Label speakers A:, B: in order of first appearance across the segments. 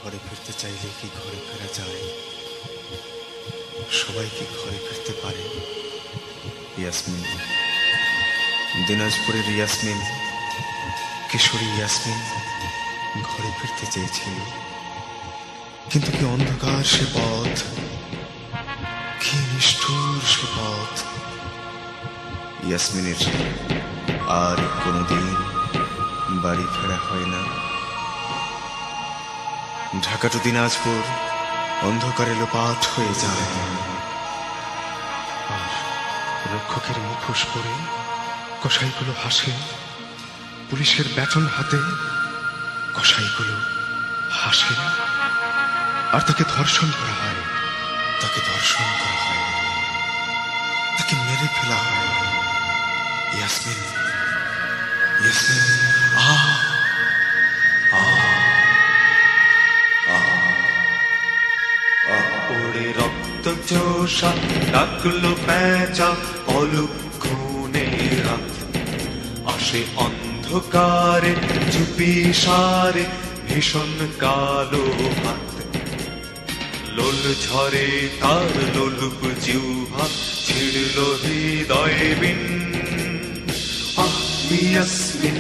A: ঘরে ফিরতে চাইলে কি ঘরে ফেরা যায়? সবাই কি ঘরে ফিরতে পারে? ইয়াসমিন, দিনাজপুরের ইয়াসমিন, কিশোরী ইয়াসমিন ঘরে ফিরতে চেয়েছিল, কিন্তু কি অন্ধকার সে পথ, কি নিষ্ঠুর সে পথ। ইয়াসমিনের আর কোনোদিন বাড়ি ফেরা হয় না। ঢাকা টু দিনাজপুর অন্ধকারে লোপাট হয়ে যায়, আর রক্ষকের মুখোশ পরে কসাইগুলো হাসে, পুলিশের ব্যাটন হাতে কসাইগুলো হাসে, আর তাকে ধর্ষণ করা হয়, তাকে ধর্ষণ করা হয়, তাকে মেরে ফেলা হয়। ইয়াসমিন, ইয়াসমিন,
B: ওরে রক্ত চোষা ডাকলো প্যাঁচা, অলক্ষণে রাত আসে অন্ধকারে, চুপি সারে ভীষণ কালো হাত। লোল ঝরে তার লোলুপ জিহ্বা, ছিড়ল হৃদয় বিন। ইয়াসমিন,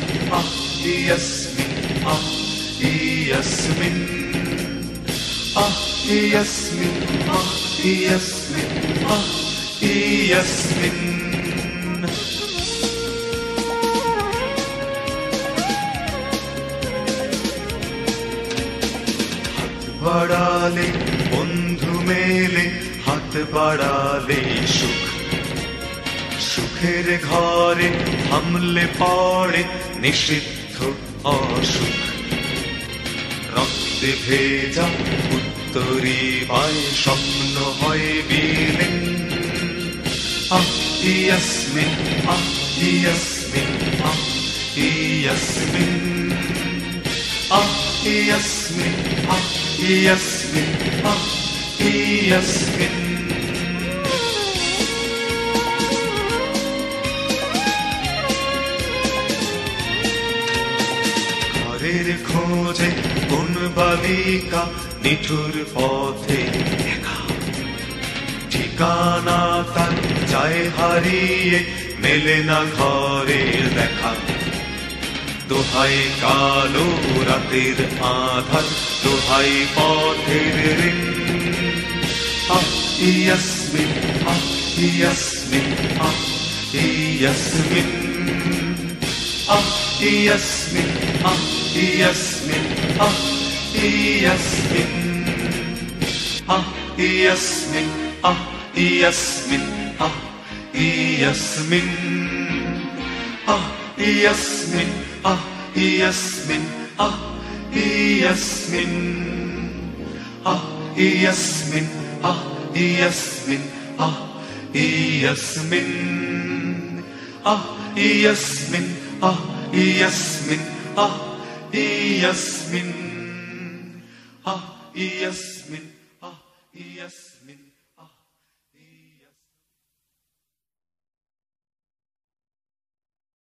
B: ইয়াসমিন, ইয়াসমিন, ইয়াসমিন, ইয়াসমিন, ইয়াসমিন। হাত বাড়ালে বন্ধু মেলে, হাত বাড়ালে সুখ, সুখের ঘরে হামলে পড়ে নিষিদ্ধ অসুখ। রক্তে ভেজা উত্তরি পায় স্বপ্ন হয় বিলীন। ইয়াসমিন, ইয়াসমিন, ইয়াসমিন, ইয়াসমিন, ইয়াসমিন, ইয়াসমিন। ঘরের খোঁজে কোন বালিকা নিঠুর পথে একা, ঠিকানা তার যায় হারিয়ে, মেলে না ঘরের দেখা। দোহাই কালো রাতের আধার, দোহাই পথের ঋণ। ইয়াসমিন, ইয়াসমিন, ইয়াসমিন, ইয়াসমিন, ইয়াসমিন, ইয়াসমিন, ইয়াসমিন, ইয়াসমিন, ইয়াসমিন, ইয়াসমিন, ইয়াসমিন, ইয়াসমিন, ইয়াসমিন, ইয়াসমিন, ইয়াসমিন, ইয়াসমিন, ইয়াসমিন, ইয়াসমিন, ইয়াসমিন, ইয়াসমিন।